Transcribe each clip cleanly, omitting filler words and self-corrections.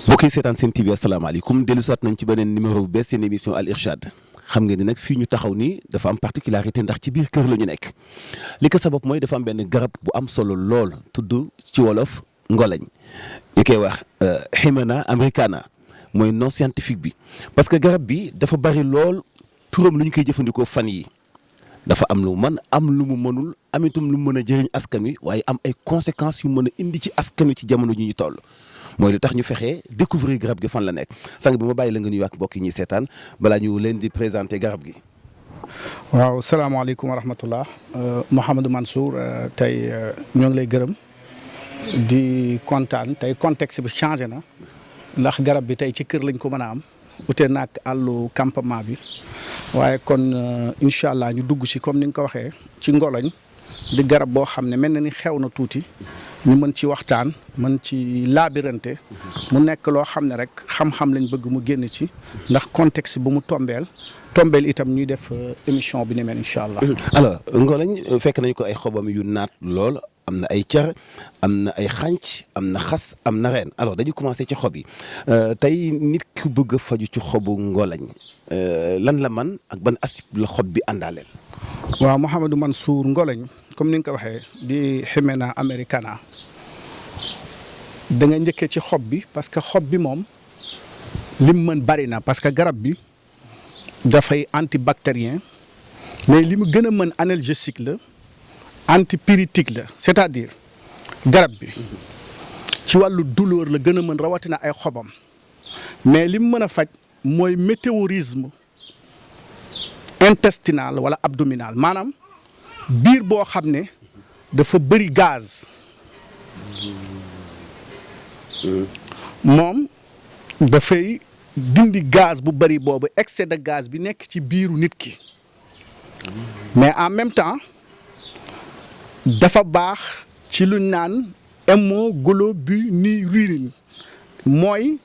mbokk yi seetaan seen TV asalaamaaleykum dellu siwaat nañ ci beneen numéro bu bees seen émission Al Irshad xam ngeen ni nag fii ñu taxaw nii dafa am particularité ndax ci biir kër la ñu nekk li ko sabab mooy dafa am benn garab bu am solo lool tudd ci wolof ngolañ ñu koy wax Himena americana mooy nom scientifique bi parce que garab bi dafa bari lool turam lu ñu koy jëfandikoo fan yi dafa am lu mu mën am lu mu mënul am itam lu mu mën a jëriñ askan wi waaye am ay conséquences yu mën a indi ci askan wi ci jamono ji ñu toll. mooy lu tax ñu fexee découvrir garab gi fan la nekk sang bi ma bàyyi la nga nuyu ak mbokk yi ñuy seetaan balaa ñu leen di présenter garab gi. waaw salaamaaleykum wa rahmatullah Mouhamadou Mansour tey ñoo ngi lay gërëm di kontaan tey contexte bi changé na ndax garab bi tey ci kër lañ ko mën a am ute naag àllu campement bi waaye kon incha allah ñu dugg si comme ni nga ko waxee ci ngoloñ di garab boo xam ne mel na ni xew na tuuti. ñu mën ci waxtaan mën ci laabirante mu nekk loo xam ne rek xam-xam lañ bëgg mu génn ci ndax contexte bu mu tombeel itam ñuy def émission bi ni mel incha allah. alors ngolañ fekk nañ ko ay xobam yu naat lool am na ay car am na ay xànc am na xas am na reen alors dañu commencé ci xob yi tey nit ku bëgg a faju ci xobu ngolañ lan la man ak ban asib la xob bi àndaaleel. waaw Mouhamadou Mansour ngolañ comme ni nga ko waxee di Himena americana da nga njëkkee ci xob bi parce que xob bi moom lim mën bari na parce que garab bi dafay antibactérien mais li mu gën a mën analgésique la antipyrétique la c'est-à-dire garab bi ci wàllu douleur la gën a mën rawatina ay xobam mais li mu mën a faj mooy météorisme intestinal wala abdominal maanaam biir boo xam ne dafa bëri gaz moom dafay dindi gaz bu bëri boobu excès de gaz bi nekk ci biiru nit ki mais en même temps dafa baax ci luñ naan hémoglobinurine mooy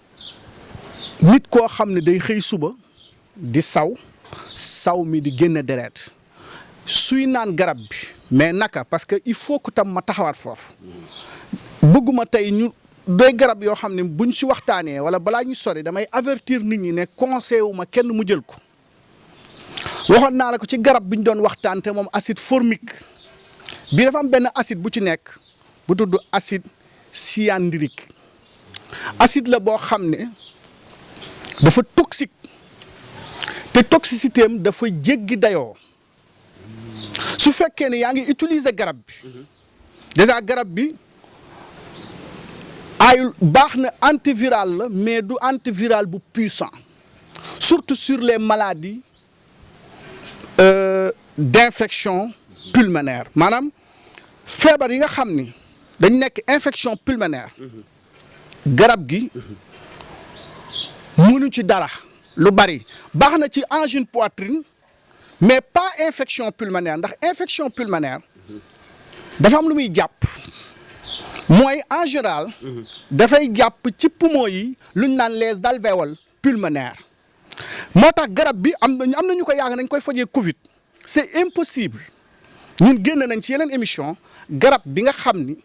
nit koo xam ne day xëy suba di saw mi di génn deret suy naan garab bi mais naka parce que il faut que tam ma taxawaat foofu bëgguma tey ñu doy garab yoo xam ne buñ si waxtaanee wala balaa ñu sori damay avertir nit ñi ne conseil wu ma kenn mu jël ko waxoon naa la ko ci garab bi ñu doon waxtaan te moom acide formique bii dafa am benn acide bu ci nekk bu tudd acide cyanhydrique acide la boo xam ne dafa toxique te toxicité am dafa jéggi dayoo su fekkee ne yaa ngi utiliser garab bi déjà garab bi ayul baax na antiviral la mais du antiviral bu puissant surtout sur les maladies d'infection pulmonaire maanaam feebar yi nga xam ni dañ nekk infection pulmonaire garab gi mënu ci dara lu bari baax na ci angine poitrine mais pas infection pulmonaire ndax infection pulmonaire dafa am lu muy jàpp mooy en général dafay jàpp ci poumon yi lu ñu naan les alvéoles pulmonaires moo tax garab bi am na ñu ko yàgg nañ koy fajee Covid c'est impossible ñun génn nañ ci yeneen émission garab bi nga xam ni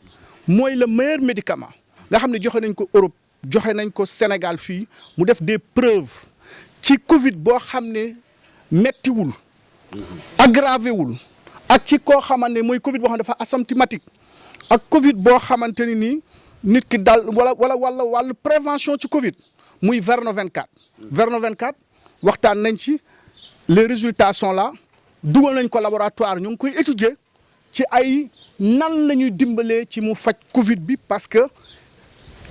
mooy le meilleur médicament nga xam ne joxe nañ ko Europe joxe nañ ko Sénégal fii mu def des preuves ci Covid boo xam ne mettiwul aggravé wul ak ci koo xamante ne mooy Covid boo xam ne dafa asymptomatique ak Covid boo xamante ni nii nit ki dal wala prévention ci Covid muy Verno 24. Verno 24 waxtaan nañ ci les résultats sont là dugal nañ ko laboratoire ñu ngi koy étudier ci ay nan la ñuy dimbalee ci mu faj Covid bi parce que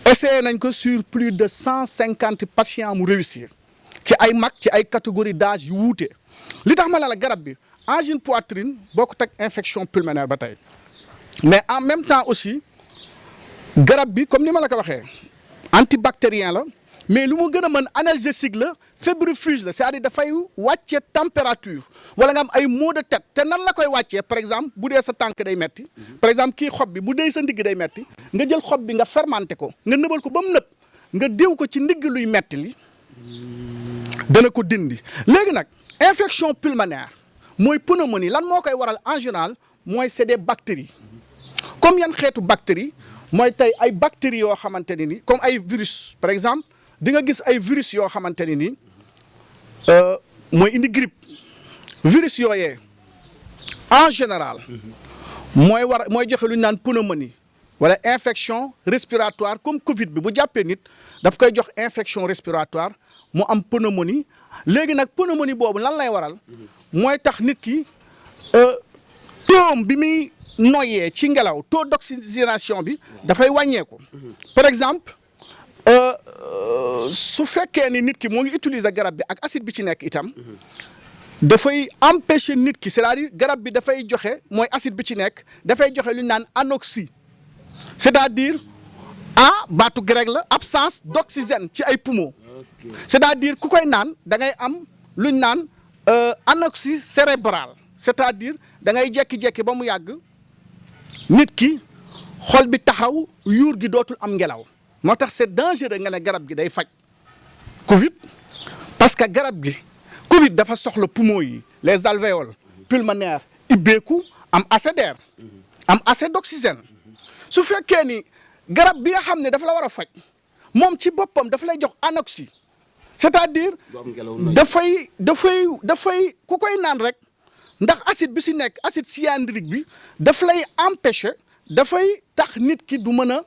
essayé nañ ko sur plus de 150 patients mu réussir ci ay mag ci ay catégorie d'âge yu wuute. li tax ma la garab bi angine poitrine bokkut ak infection pulmonaire ba tey mais en même temps aussi garab bi comme ni ma la ko waxee antibactérien la mais lu mu gën a mën analgésique la fébrifuge la c'est-à-dire dafay wàccee température wala nga am ay maux de tête te nan la koy wàccee par exemple bu dee sa tànk day metti par exemple kii xob bi bu dee sa ndigg day metti nga jël xob bi nga fermenté ko nga nëbal ko ba mu nëb nga diw ko ci ndigg luy metti li dana ko dindi léegi nag infection pulmonaire mooy pneumonie lan moo koy waral en général mooy c'est des bactéries comme yan xeetu bactéries mooy tey ay bactéries yoo xamante ne ni comme ay virus par exemple di nga gis ay virus yoo xamante ne ni mooy indi grippe virus yooyee en général mooy joxe lu ñu naan pneumonie wala infection respiratoire comme Covid bi bu jàppee nit daf koy jox infection respiratoire mu am pneumonie léegi nag pneumonie boobu lan lay waral mooy tax nit ki taux bi muy noyyee ci ngelaw taux d'oxygénation bi dafay wàññeeku par exemple su fekkee ni nit ki moo ngi utiliser garab bi ak acide bi ci nekk itam dafay empêcher nit ki c'est-à-dire garab bi dafay joxe mooy acide bi ci nekk dafay joxe lu ñu naan anoxie c'est-à-dire baatu grec la absence d'oxygène ci ay poumons c'est-à-dire ku koy naan da ngay am lu ñu naan anoxie cérébrale c'est-à-dire da ngay jekki-jekki ba mu yàgg nit ki xol bi taxaw yuur gi dootul am ngelaw moo tax c'est dangereux nga ne garab gi day faj Covid parce que garab gi Covid dafa soxla poumons yi les alvéoles pulmonaires ibbeeku am assez d'air am assez d'oxygène su fekkee ni garab bi nga xam ne dafa la war a faj moom ci boppam dafa lay jox anoxie c'est-à-dire dafay ku koy naan rek ndax acide bi si nekk acide cyanhydrique bi daf lay empêcher dafay tax nit ki du mën a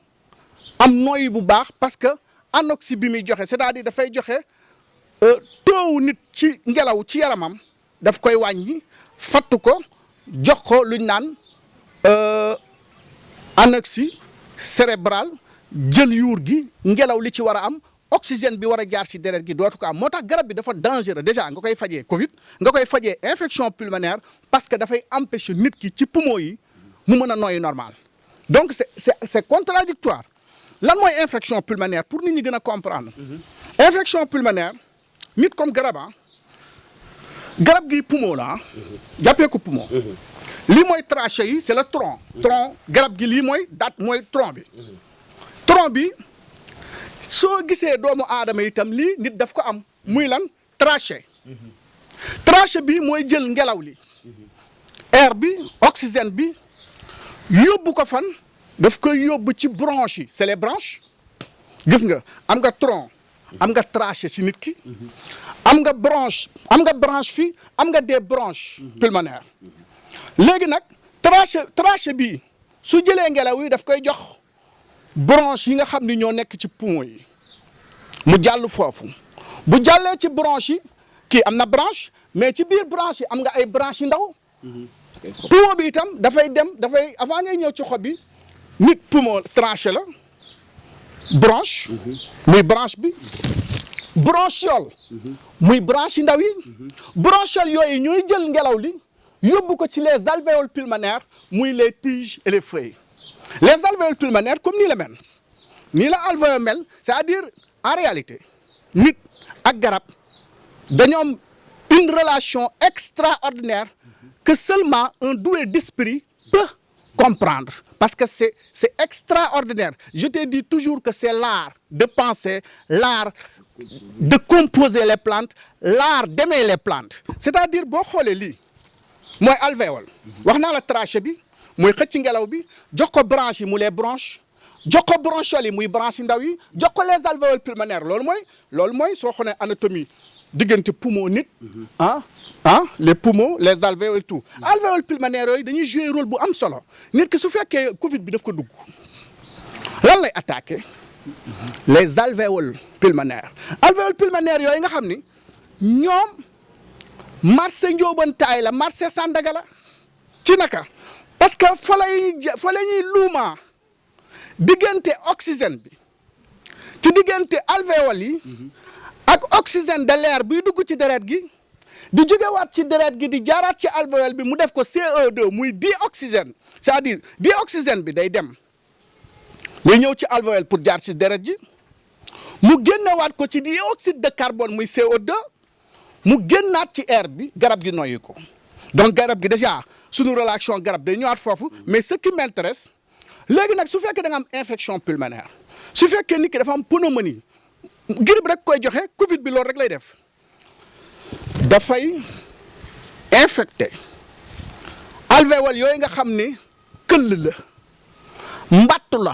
am noyyi bu baax parce que anoxie bi muy joxe c'est-à-dire dafay joxe taux nit ci ngelaw ci yaramam daf koy wàññi fatt ko jox ko luñ naan anoxie cérébrale jël yuur gi ngelaw li ci war a am oxygène bi war a jaar ci deret gi dootu ko am moo tax garab bi dafa dangereux déjà nga koy fajee Covid nga koy fajee infection pulmonaire parce que dafay empêcher nit ki ci poumon yi mu mën a noyyi normal donc c'est contradictoire lan mooy infection pulmonaire pour nit ñi gën a comprendre infection pulmonaire nit comme garab gi poumon la jàppee ko poumon lii mooy trachée yi c'est le tronc garab gi lii mooy mooy tronc bi soo gisee doomu aadama itam lii nit daf ko am muy lan trachée bi mooy jël ngelaw li air bi oxygène bi yóbbu ko fan daf koy yóbbu ci branches yi c'est les branches gis nga am nga tronc am nga trachée ci nit ki am nga branche fii am nga des branches pulmonaires léegi nag trachée bi su jëlee ngelaw yi daf koy jox branche yi nga xam ni ñoo nekk ci poumon yi mu jàll foofu bu jàllee ci branche yi kii am na branche mais ci biir branche yi am nga ay branches yu ndaw poumon bi itam dafay avant ngay ñëw ci xob bi nit poumon trachée la branche muy branche bi bronchiole muy branche yu ndaw yi bronchiole yooyu ñooy jël ngelaw li yóbbu ko ci les alvéoles pulmonaires muy les tiges et les feuilles les alvéoles pulmonaires comme nii la mel nii la alvéole mel c'est-à-dire en réalité nit ak garab dañoo am une relation extraordinaire que seulement un doué d'esprit peut comprendre parce que c'est extraordinaire je te dis toujours que c'est l'art de penser l'art de composer les plantes l'art d'aimer les plantes c'est-à-dire boo xoolee lii mooy alvéole wax naa la trachée bi mooy xëcc ngelaw bi jox ko branche yi mu les branches jox ko bronchiole yi muy branche yi ndaw yi jox ko les alvéoles pulmonaires loolu mooy soo xoolee anatomie diggante poumon nit les poumons les alvéoles et tout alvéoles pulmonaires yooyu dañuy jouer rôle bu am solo nit ki su fekkee Covid bi daf ko dugg lan lay attaquer les alvéoles pulmonaires yooyu nga xam ni ñoom marché Ndiobantay la marché Sandaga la ci naka parce que fa la ñuy luuma diggante oxygène bi ci diggante alvéoles yi ak oxygène de l'air buy dugg ci deret gi di jógewaat ci deret gi di jaaraat ci alvéole bi mu def ko CO2 muy dioxygène c'est-à-dire dioxygène bi day dem day ñëw ci alvéole pour jaar ci deret ji mu génnewaat ko ci dioxyde de carbone muy CO2 mu génnaat ci air bi garab gi noyyi ko donc garab gi déjà suñu relation garab day ñëwaat foofu mais ce qui m'intéresse léegi nag su fekkee da nga am infection pulmonaire su fekkee nit ki dafa am pneumonie grippe rek koy joxe Covid bi loolu rek lay def dafay infecté alvéole yooyu nga xam ni këll la mbattu la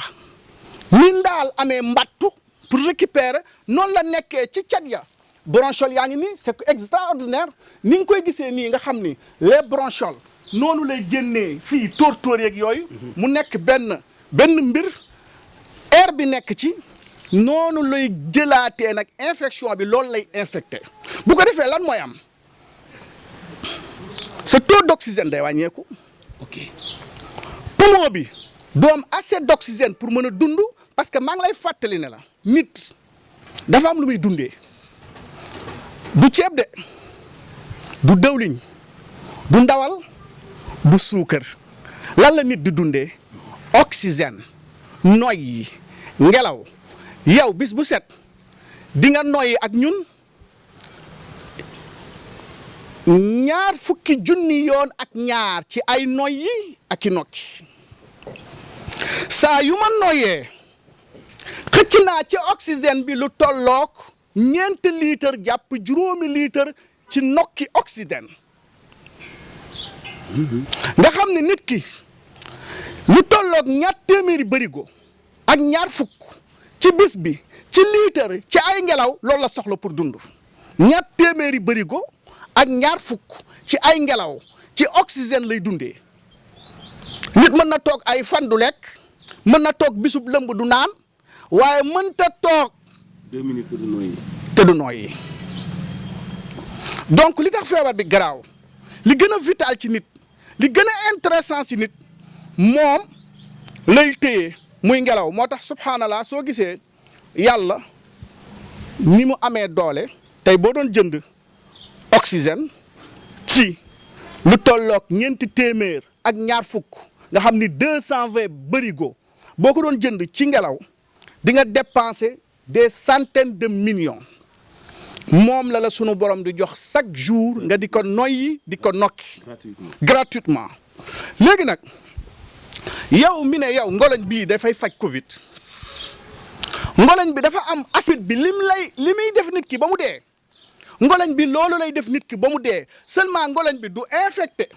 ni ndaal amee mbattu pour récupérer noonu la nekkee ci cat ya bronchioles yaa ngi nii c'est extraordinaire ni nga koy gisee nii nga xam ni les bronchioles noonu lay génnee fii tóor-tóor yeeg yooyu mu nekk benn mbir air bi nekk ci noonu lay jëlaatee nag infection bi loolu lay infecté bu ko defee lan mooy am sa taux d'oxygène day wàññeeku. ok poumon bi doo am assez d'oxygène pour mën a dund parce que maa ngi lay fàttali ne la nit dafa am lu muy dundee du ceeb de du dëwliñ du ndawal du suukar lan la nit di dundee oxygène noyyi ngelaw yow bis bu set di nga noyyi ak ñun 20 junni yoon ak ñaar ci ay noyyi ak i nokki saa yu ma noyyee xëcc naa ci oxygène bi lu tollook 4 litres jàpp 5 litres ci nokki oxygène nga xam ne nit ki lu tollook 200 bërigo ak 20 ci bis bi ci litre ci ay ngelaw loolu la soxla pour dund 200 bërigo ak 20 ci ay ngelaw ci oxygène lay dundee nit mën na toog ay fan du lekk mën na toog bisub lëmb du naan waaye mënta toog 2 minutes du noyyi te du noyyi donc li tax feebar bi garaaw li gën a vital ci nit li gën a intéressant ci nit moom lay téye muy ngelaw moo tax subhanallah soo gisee yàlla ni mu amee doole tey boo doon jënd oxygène ci lu tollook 400 ak 20 nga xam ni 220 bërigo boo ko doon jënd ci ngelaw di nga dépenser des centaines de millions moom la sunu borom di jox chaque jour nga di ko noyyi di ko nokki gratuitement léegi nag yow mi ne yow ngoloñ bii dafay faj Covid ngoloñ bi dafa am acide bi li muy def nit ki ba mu dee ngoloñ bi loolu lay def nit ki ba mu dee seulement ngoloñ bi du infecter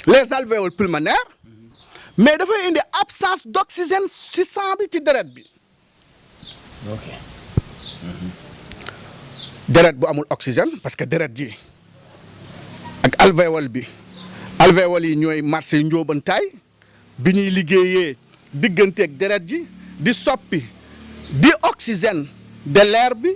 les alvéoles pulmonaires mais dafay indi absence d'oxygène ci sang bi ci deret bi. ok. deret bu amul oxygène parce que deret ji ak alvéole bi alvéoles yi ñooy marché njóobantaay bi ñuy liggéeyee digganteeg deret ji di soppi di oxygène de l'air bi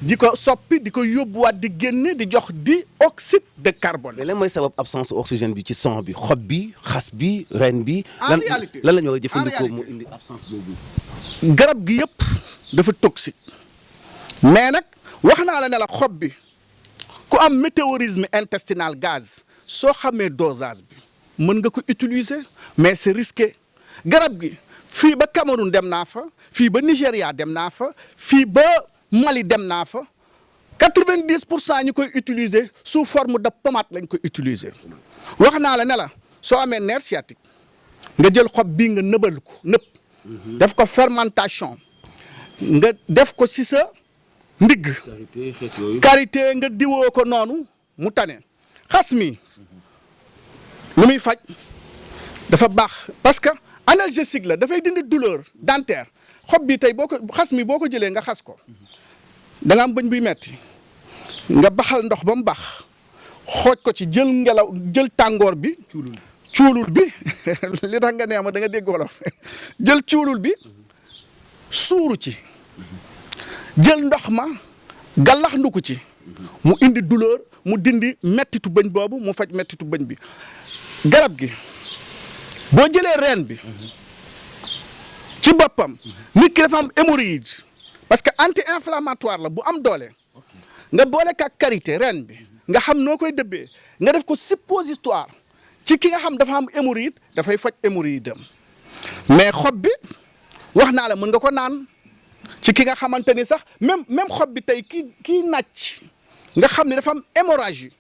di ko soppi di ko yóbbuwaat di génne di jox dioxyde de carbone. mais lan mooy sabab absence oxygène bi ci sang bi xob bi xas bi ren bi. en réalité lan la ñu war a jëfandikoo mu indi absence boobu. garab gi yëpp dafa toxique mais nag wax naa la ne la xob bi ku am météorisme intestinal gaz soo xamee dosage bi mën nga ko utiliser mais c'est risqué garab gi fii ba Cameroun dem naa fa fii ba Nigéria dem naa fa fii ba Mali dem naa fa 90% ñu koy utiliser sous forme de pommade lañ koy utiliser wax naa la ne la soo amee nerf sciatique nga jël xob bii nga nëbal ko def ko fermentation nga def ko ci sa ndigg karité nga diwoo ko noonu mu tane xas mi lu muy faj dafa baax parce que analgésique la dafay dindi douleur dentaire xob bi tey boo ko xas mi boo ko jëlee nga xas ko da nga am bëñ buy metti nga baxal ndox ba mu bax xooj ko ci jël ngelaw jël tàngoor bi cuulul bi li tax nga nee ma da nga dégg wolof jël cuulul bi suuru ci jël ndox ma gàllax nduku ci mu indi douleur mu dindi mettitu bëñ boobu mu faj mettitu bëñ bi garab gi boo jëlee reen bi ci boppam nit ki dafa am hémorroïde parce que anti-inflammatoire la bu am doole nga boole ka karité reen bi nga xam noo koy dëbbee nga def ko suppositoire ci ki nga xam dafa am hémorroïde dafay faj hémorroïde am mais xob bi wax naa la mën nga ko naan ci ki nga xamante ni sax même xob bi tey kii nàcc nga xam ne dafa am hémorragie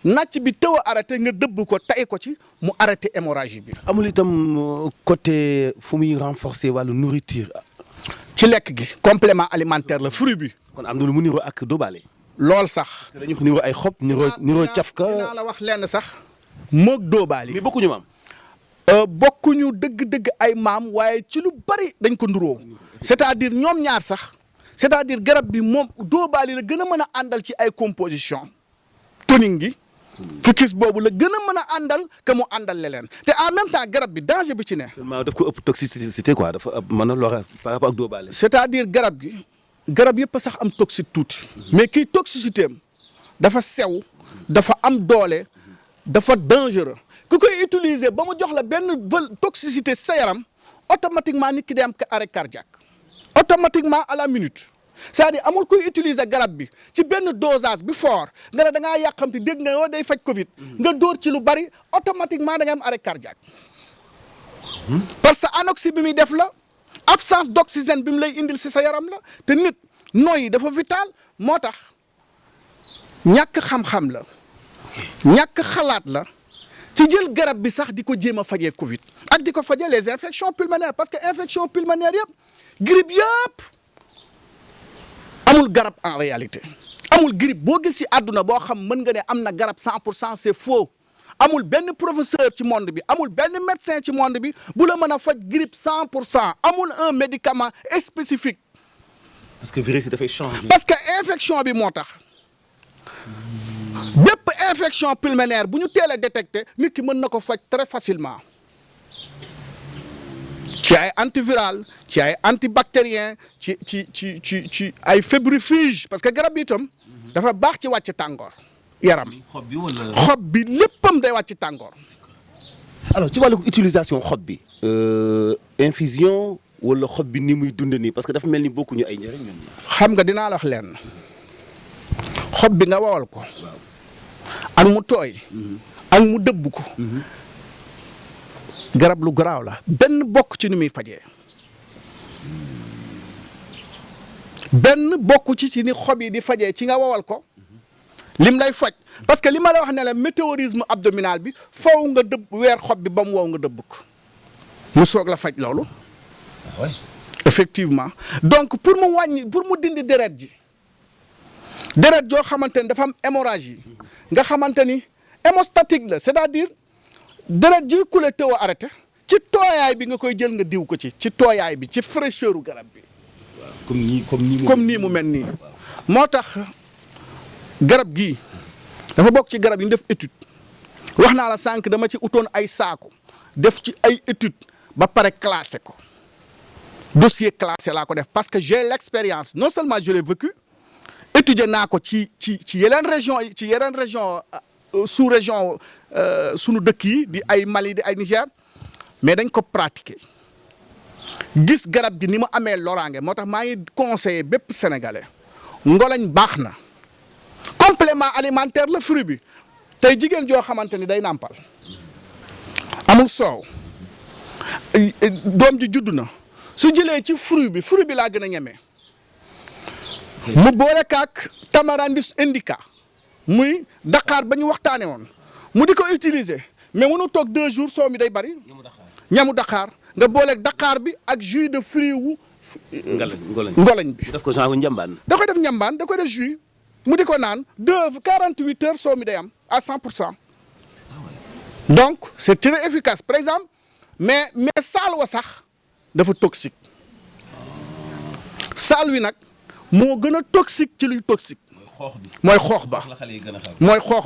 nàcc bi tëw a arrêté nga dëbb ko tay ko ci mu arrêté hémorragie bi. amul itam côté fu muy renforcer wàllu nourriture. ci lekk gi complément alimentaire la fruit bi. kon am na lu mu niroo ak dóobaale. lool sax. dañu ko niroo ay xob niroo cafka. dinaa la wax lenn sax moog dóobaale. mais bokkuñu maam. bokkuñu dëgg-dëgg ay maam waaye ci lu bari dañ ko nduroo c'est-à-dire ñoom ñaar sax c'est-à-dire garab bi moom dóobaali la gën a mën a àndal ci ay composition toning gi ficus boobu la gën a mën a àndal que mu àndal leneen te en même temps garab bi danger bi ci ne. seulement daf ko ëpp toxicité quoi dafa ëpp mën a lor par rapport ak dóobaale. c'est-à-dire garab yëpp sax am toxique tuuti. mais kii toxicité am dafa sew dafa am doole dafa dangereux ku koy utiliser ba mu jox la benn toxicité sa yaram automatiquement nit ki day am arrêt cardiaque automatiquement à la minute. c'est-à-dire amul kuy utiliser garab bi ci benn dosage bi fort nga ne da ngaa yàqamti dégg nga yow day faj Covid nga dóor ci lu bari automatiquement da nga am arrêt cardiaque parce que anoxie bi muy def la absence d'oxygène bi mu lay indil si sa yaram la te nit noyyi dafa vital moo tax ñàkk xam-xam la ñàkk xalaat la ci jël garab bi sax di ko jéem a fajee Covid ak di ko fajee les infections pulmonaires parce que infection pulmonaire yëpp grippe yëpp. amul garab en réalité amul grippe boo gis ci àdduna boo xam mën nga ne am na garab 100% c'est faux amul benn professeur ci monde bi amul benn médecin ci monde bi bu la mën a faj grippe 100% amul un médicament spécifique. parce que virus yi dafay changer. parce que infection bi moo tax bépp infection pulmonaire bu ñu teel a détecté nit ki mën na ko faj très facilement. ci ay antiviral ci ay antibactérien ci ay fébrifuge parce que garab bi itam dafa baax ci wàcc tàngoor yaram. xob bi wala. xob bi léppam day wàcc tàngoor. alors ci wàllu utilisation xob bi. infusion wala xob bi ni muy dund nii parce que dafa mel ni bokkuñu ay njëriñ ñoom. xam nga dinaa la wax leen xob bi nga wowal ko. ak mu tooy. ak mu dëbb ko. garab lu garaaw la benn bokk ci ni muy fajee benn bokk ci ni xob yi di fajee ci nga wowal ko lim lay faj parce que li ma la wax ne la météorisme abdominal bi faw nga dëbb weer xob bi ba mu wow nga dëbb ko mu soog la faj loolu. effectivement donc pour mu wàññi pour mu dindi deret ji deret joo xamante ni dafa am hémorragie nga xamante ni hémostatique la c'est-à-dire. deret ji ku le teew a arrêté ci tooyaay bi nga koy jël nga diw ko ci tooyaay bi ci fraîcheur u garab bi. comme nii mu mel nii. moo tax garab gii dafa bokk ci garab yi ñu def étude wax naa la sànq dama ci utoon ay saako def ci ay étude ba pare classé ko dossier classé laa ko def parce que j'ai l'expérience non seulement je l'ai vécu étudier naa ko ci yeneen région yi ci yeneen région sous région sunu dëkk yi di ay Mali di ay Niger mais dañ ko pratiquer gis garab gi ni mu amee loraange moo tax maa ngi conseillé bépp sénégalais ngolañ baax na complément alimentaire la fruit bi tey jigéen joo xamante ni day nàmpal amul soow doom ji judd na su jëlee ci fruit bi laa gën a ñemee mu boole kaak tamarandis indica muy Dakar ba ñu waxtaanee woon mu di ko utiliser mais mënu toog 2 jours soo mi day bari. ñamu Dakar nga booleeg Dakar bi ak jus de fruit wu. ngolañ bi. def ko genre njambaan. da koy def njambaan da koy def jus mu di ko naan 48 heures soo mi day am à 100%. donc c'est très efficace par exemple mais saal wa sax dafa toxique saal wi nag moo gën a toxique ci luy toxique. mooy xoox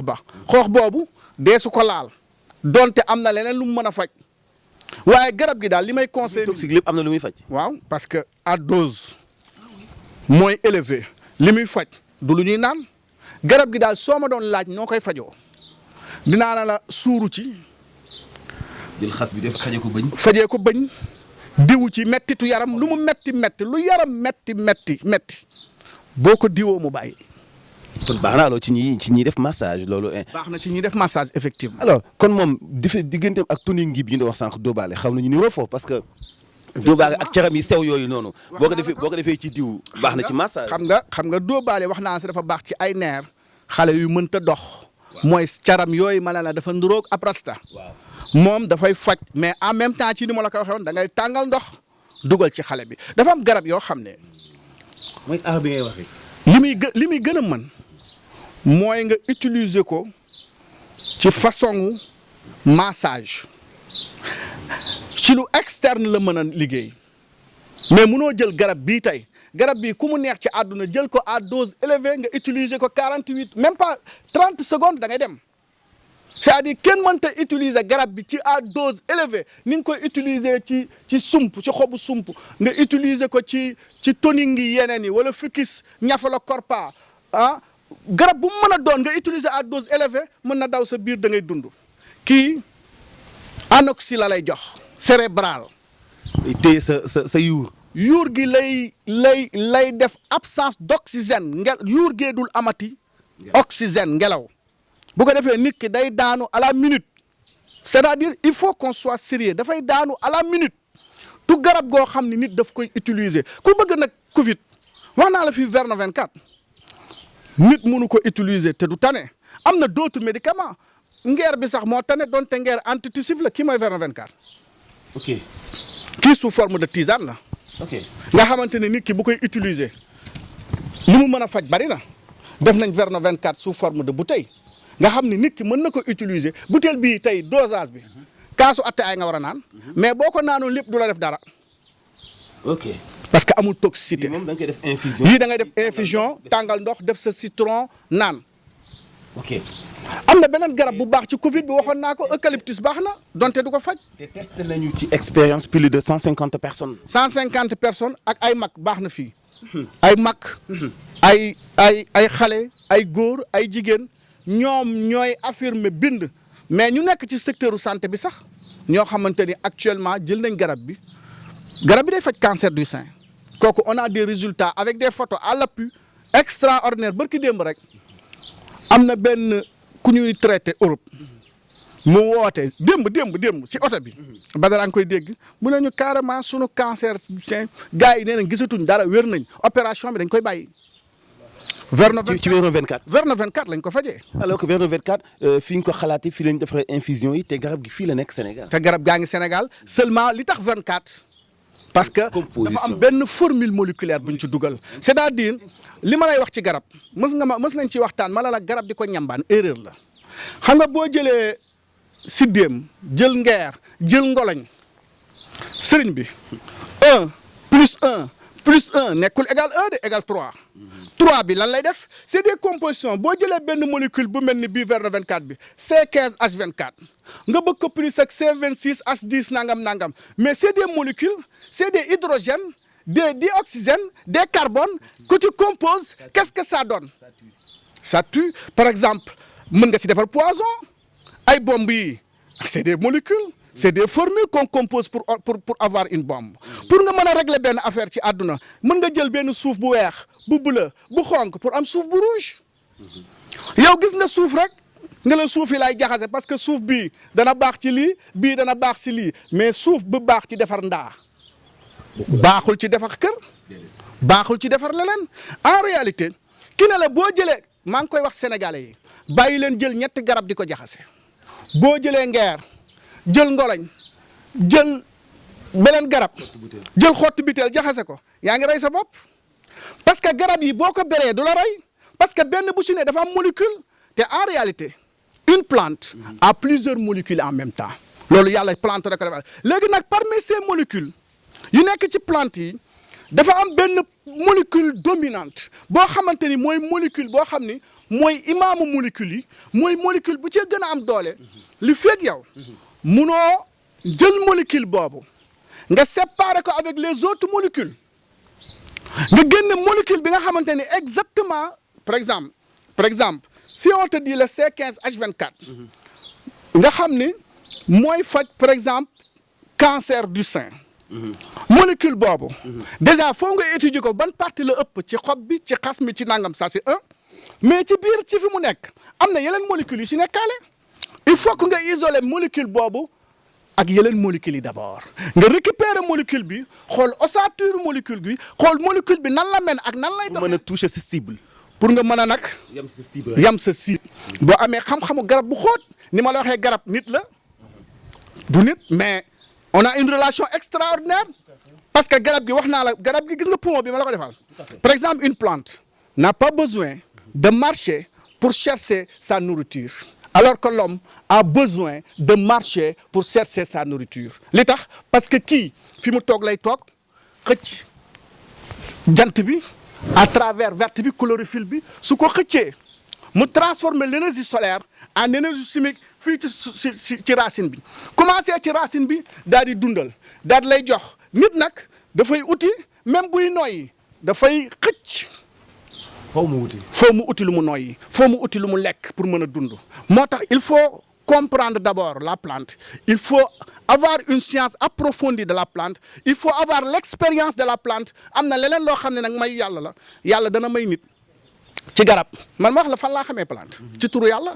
ba xoox boobu dee su ko laal donte am na leneen lu mu mën a faj waaye garab gi daal li may conseillé. toxique lépp am na lu muy faj. waaw parce que à dose mooy élevé li muy faj du lu ñuy naan garab gi daal soo ma doon laaj noo koy fajoo dinaa na la suuru ci. jël xas bi def fajee ko bëñ diwu ci mettitu yaram lu mu metti lu yaram metti boo ko diwoo mu bàyyi. kon baax na alors ci ñi def massage loolu. baax na ci ñi def massage effectivement. alors kon moom digganteem ak toning gi bi ñu wax sànq dóobaale xaw nañu ni foofu parce que. dóobaale ak caram yi sew yooyu noonu. boo ko defee ci diw baax na ci massage. xam nga dóobaale wax naa si dafa baax ci ay neer xale yu mënta dox. mooy caram yooyu ma la dafa nduróog aprasta. moom dafay faj mais en même temps ci ni ma la ko waxee woon da ngay tàngal ndox dugal ci xale bi dafa am garab yoo xam ne. mooy aar bi ngay waxee. li muy gën a mën mooy nga utiliser ko ci façon massage ci lu externe la mën a liggéey mais munoo jël garab bii tey garab bii ku mu neex ci àdduna jël ko à dose élevée nga utiliser ko 48 même pas 30 secondes da ngay dem c'est-à-dire kenn mënta utiliser garab bi ci à dose élevée ni nga koy utiliser ci sump ci xobu sump nga utiliser ko ci toning yi yeneen yi wala fukis ñafala corpa ah garab bu mu mën a doon nga utiliser à dose élevée mën na daw sa biir da ngay dund kii anoxie la lay jox cérébral téye sa yuur gi lay def absence d'oxygène yuur gee dul amati oxygène ngelaw bu ko defee nit ki day daanu à la minute c'est-à-dire il faut qu'on soit sérieux dafay daanu à la minute tu garab goo xam ni nit daf koy utiliser ku bëgg nag Covid wax naa la fi Verno 24 nit mënu ko utiliser te du tane am na d'autres médicaments ngeer bi sax moo tane donte ngeer antitussif la kii mooy Verno 24. ok kii sous forme de tisane la. ok nga xamante ne nit ki bu koy utiliser li mu mën a faj bari na def nañ Verno 24 sous forme de bouteille nga xam ni nit ki mën na ko utiliser bouteille bii tey dosage bi kaasu attaay nga war a naan mais boo ko naanoon lépp du la def dara. ok parce que amul toxicité. moom da nga koy def infusion. yii da ngay def infusion tàngal ndox def sa citron naan. ok am na beneen garab bu baax ci Covid bi waxoon naa ko eucalyptus baax na donte du ko faj. te testé nañu ci expérience plus de 150 personnes. 150 personnes ak ay mag baax na fii. ay mag. ay xale ay góor ay jigéen ñoom ñooy affirmer bind mais ñu nekk ci secteur santé bi sax ñoo xamante ni actuellement jël nañ garab bi day faj cancer du sein kooku on a des résultats avec des photos à l'appui extraordinaire barki démb rek am na benn ku ñuy traité Europe mu woote démb ci oto bi Badara nga koy dégg mu ne ñu carrément sunu cancer du sein gars yi nee nañ gisatuñ dara wér nañ opération bi dañ koy bàyyi. Verno 24 ci Verno 24. Verno 24 lañ ko fajee. alors que Verno 24 fi ñu ko xalaatee fii lañ defaree infusion yi te garab gi fii la nekk Sénégal. te garab gaa ngi Sénégal seulement li tax 24. parce que dafa am benn formule moléculaire bu ñu ci dugal. c'est-à-dire li ma lay wax ci garab mës nañ ci waxtaan ma la garab di ko ñambaan erreur la xam nga boo jëlee siddéem jël ngeer jël ngoloñ sëriñ bi 1 plus 1 nekkul égal 1 de égal 3. 3 bi lan lay def c'est des compositions boo jëlee benn molécule bu mel ni bii Verno 24 bi C15H24 nga bëgg ko plus ak C26H10 nangam mais c'est des molécules c'est des hydrogènes des dioxygènes des carbones que tu composes qu'est-ce que ça donne ça tue par exemple mën nga ci defar poison ay bomb yi c'est des molécules c'est des formules qu'on compose pour avoir une bombe pour nga mën a régler benn affaire ci àdduna mën nga jël benn suuf bu weex bu bleu bu xonk pour am suuf bu rouge yow gis nga suuf rek nga la suuf yi lay jaxase parce que suuf bii dana baax ci lii bii dana baax ci lii mais suuf bu baax ci defar ndaa baaxul ci defar kër baaxul ci defar leneen en réalité ki ne la boo jëlee maa ngi koy wax sénégalais yi bàyyi leen jël ñetti garab di ko jaxase boo jëlee ngeer jël ngoloñ jël beneen garab jël xottu biteel jaxase ko yaa ngi rey sa bopp parce que garab yi boo ko beree du la rey parce que benn bu ci ne dafa am molécule te en réalité une plante a plusieurs molécules en même temps loolu yàlla plante rek la léegi nag parmi ces molécules yu nekk ci plante yi dafa am benn molécule dominante boo xamante ni mooy molécule boo xam ni mooy imaamu molécule yi mooy molécule bu ci gën a am doole li fekk yow munoo jël molécule boobu nga séparer ko avec les autres molécules nga génne molécule bi nga xamante ni exactement par exemple si on te dit le C15H24 nga xam ni mooy faj par exemple cancer du sein molécule boobu déjà foo nga étudier ko ban partie la ëpp ci xob bi ci xas mi ci nangam ça c'est un mais ci biir ci fi mu nekk am na yeneen molécules yi si nekkaale il faut que nga isoler molécule boobu ak yeneen molécules yi d'abord nga récupérer molécule bi xool ossature molécule bi xool molécule bi nan la mel ak nan lay doon mën a toucher sa cible. pour nga mën a nag yam sa cible boo amee xam-xamu garab bu xóot ni ma la waxee garab nit la du nit mais on a une relation extraordinaire parce que garab gi wax naa la garab gi gis nga poumon bi ma la ko defal par exemple une plante n'a pas besoin de marcher pour chercher sa nourriture alors que l'homme a besoin de marcher pour chercher sa nourriture li tax parce que kii fi mu toog lay toog xëcc jant bi à travers verte bi chlorophylle bi su ko xëccee mu transformer l'énergie solaire en énergie chimique fii ci racine bi commencé ci racine bi daal di dundal daal di lay jox nit nag dafay uti même buy noyyi dafay xëcc foo mu uti lu mu noyyi foo mu uti lu mu lekk pour mën a dund moo tax il faut comprendre d'abord la plante il faut avoir une science approfondie de la plante il faut avoir l'expérience de la plante am na leneen loo xam ne nag may yàlla la yàlla dana may nit ci garab man ma wax la fan laa xamee plante ci turu yàlla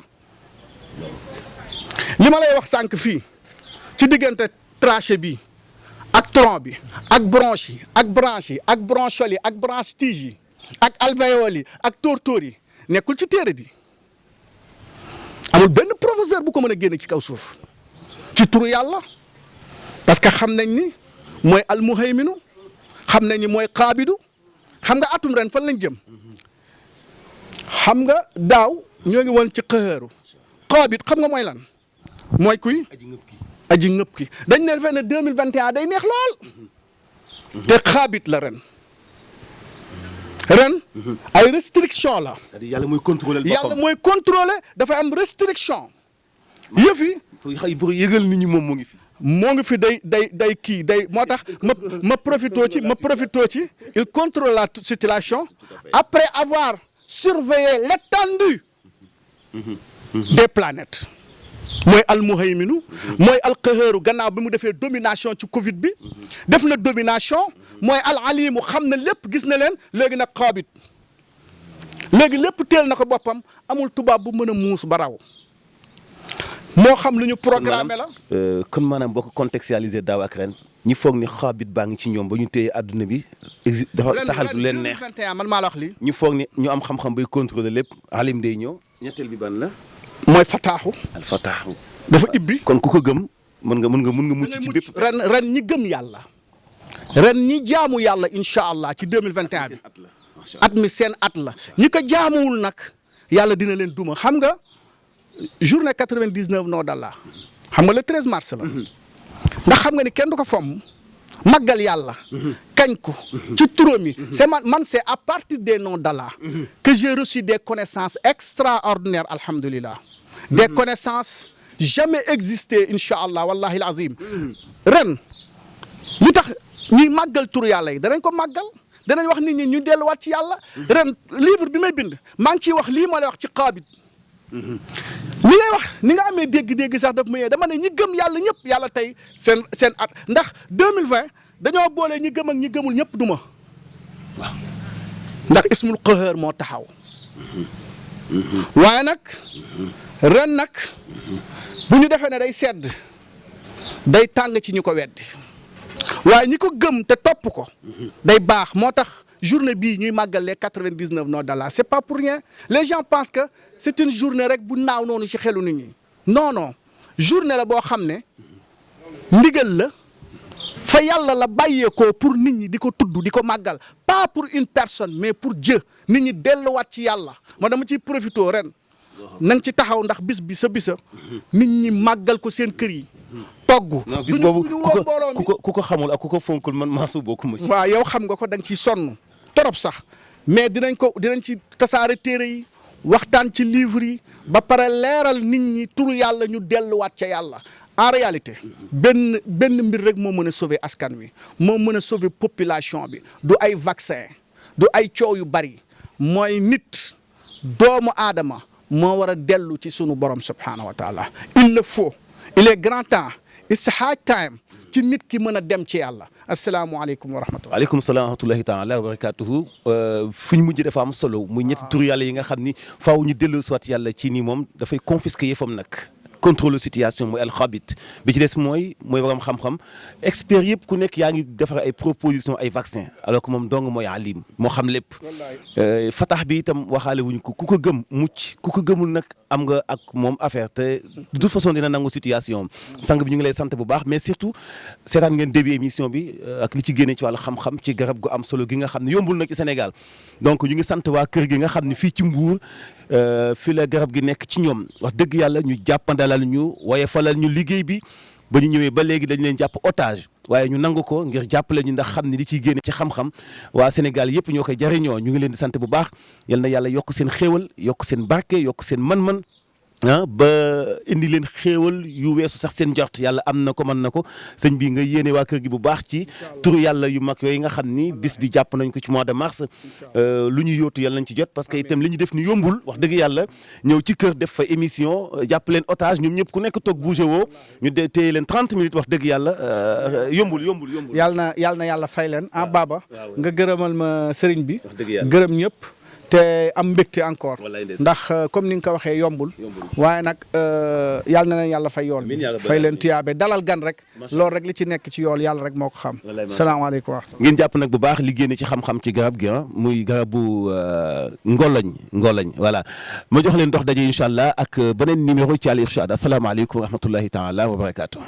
li ma lay wax sànq fii ci diggante trachet bi ak tronc bi ak bronche yi ak branche yi ak bronchiole yi ak branche tige yi ak alvéole yi ak tóortóor yi nekkul ci téere di amul benn professeur bu ko mën a génne ci kaw suuf ci turu yàlla parce que xam nañ ni mooy almuhayminu xam nañ ni mooy xaabidu xam nga atum ren fan lañ jëm xam nga daaw ñoo ngi woon ci xëhëru xaabit xam nga mooy lan mooy kuy aji ngëp ki dañ ne fenn 2021 day neex lool te xaabit la ren ay restriction la yàlla mooy contrôler yàlla mooy contrôler dafay am restriction yëf yi pour yëgal nit ñi moom moo ngi fi day kii day moo tax ma profitoo ci il contrôle la situation après avoir surveillé l'étendue des planètes mooy almuhayminu mooy alqahaaru gannaaw bi mu defee domination ci Covid bi def na domination mooy alalimu xam na lépp gis na leen léegi nag xaabit léegi lépp teel na ko boppam amul tubaab bu mën a muus ba raw moo xam lu ñu programmé la. kon maanaam boo ko contextualiser daaw ak ren ñi foog ni xaabit baa ngi ci ñoom ba ñu téye adduna bi. dafa saxal lu leen neex 2021 man maa la wax lii. ñu foog ni ñu am xam-xam bay contrôler lépp alim day ñëw ñetteel bi ban la. mooy fataaxu. al fataaxu. dafa ibbi. kon ku ko gëm mën nga mucc ci bépp. ren ñi gëm yàlla. ren ñi jaamu yàlla incha allah ci 2021 bi. at mi seen at la. ñi ko jaamuwul nag yàlla dina leen duma xam nga journée 99 non d'Allah xam nga le 13 mars la. ndax xam nga ni kenn du ko fomm. màggal yàlla. kañ ko ci turam yi. c'est à partir des noms d'Allah que j'ai reçu des connaissances extraordinaires alhamdulillah. des connaissances jamais existées incha allah wallahi alazim. ren li tax ñuy màggal turu yàlla yi danañ ko màggal danañ wax nit ñi ñu delluwaat ci yàlla. ren livre bi may bind maa ngi ciy wax lii ma lay wax ci xaabit. li ngay wax ni nga amee dégg-dégg sax daf may dama ne ñi gëm yàlla ñëpp yàlla tey seen at ndax 2020 dañoo boole ñi gëm ak ñi gëmul ñëpp duma waaw ndax ismul qahar moo taxaw waaye nag ren nag bu ñu defee ne day sedd day tàng ci ñi ko weddi waaye ñi ko gëm te topp ko day baax moo tax journée bii ñuy màggal les 99 non d'Allah c'est pas pour rien les gens pensent que c'est une journée rek bu naaw noonu ci xelu nit ñi non journée la boo xam ne ndigal la fa yàlla la bàyyeekoo pour nit ñi di ko tudd di ko màggal pas pour une personne mais pour Dieu nit ñi delluwaat ci yàlla moo dama ciy profité ren na nga ci taxaw ndax bis bi sa bisa nit ñi màggal ko seen kër yi togg. bis boobu ku ko xamul ak ku ko fonkul man maasu bokku ma ci. waaw yow xam nga ko da nga ciy sonn trop sax mais dinañ ci tasaare téere yi waxtaan ci livre yi ba pare leeral nit ñi turu yàlla ñu delluwaat ca yàlla. en réalité benn mbir rek moo mën a sauver askan wi moo mën a sauver population bi du ay vaccin du ay coow yu bari mooy nit doomu aadama moo war a dellu ci sunu borom subhanahu wa taala il est grand temps it's high time ci nit ki mën a dem ci yàlla asalaamualeykum wa rahmatullah. waaleykum salaam wa rahmatullahi taala wa barakatuhu fu ñu mujj dafa am solo muy ñetti tur yàlla yi nga xam ni faaw ñu dellu soit yàlla ci nii moom dafay confisquer yëfam nag contrôle situation mooy alxabit bi ci des mooy borom xam-xam expert yëpp ku nekk yaa ngi defar ay proposition ay vaccin alors que moom dong mooy alim moo xam lépp fatax bi itam waxaale wuñ ko ku ko gëm mucc ku ko gëmul nag am nga ak moom affaire te de toute façon dina nangu situation sang bi ñu ngi lay sant bu baax mais surtout seetaan ngeen début émission bi ak li ci génne ci wàllu xam-xam ci garab gu am solo gi nga xam ne yombul nag ci Sénégal donc ñu ngi sant waa kër gi nga xam ne fii ci Mbour fii la garab gi nekk ci ñoom wax dëgg yàlla ñu jàppandalal ñu waaye falal ñu liggéey bi ba ñu ñëwee ba léegi dañ leen jàpp otage waaye ñu nangu ko ngir jàppale ñu ndax xam ne li ciy génne ci xam-xam waa Sénégal yëpp ñoo koy jariñoo ñu ngi leen di sant bu baax yal na yàlla yokk seen xéewal yokk seen barke yokk seen mën-mën ba indi leen xéewal yu weesu sax seen njort yàlla am na ko mën na ko sëñ bi nga yéene waa kër gi bu baax ci turu yàlla yu mag yooyu nga xam ni bis bi jàpp nañ ko ci mois de mars lu ñu yóotu yàlla nañ ci jot parce que itam li ñu def ni yombul wax dëgg yàlla ñëw ci kër def fa émission jàpp leen otage ñoom ñëpp ku nekk toog bougé woo ñu téye leen 30 minutes wax dëgg yàlla yombul. yàlla na yàlla fay leen Baba nga gërëmal ma sëriñ bi gërëm ñëpp te am mbégte encore ndax comme ni nga ko waxee yombul waaye nag yàlla na leen yàlla fay yool bi fay leen tuyaabe dalal gan rek loolu rek li ci nekk ci yool yàlla rek moo ko xam salaamaaleykum wa ngeen jàpp nag bu baax li génne ci xam-xam ci garab gi muy garabu ngoloñ voilà ma jox leen dox daje incha allah ak beneen numéro ci Al Irshad asalaamaaleykum wa rahmatullahi taala wa barakaatu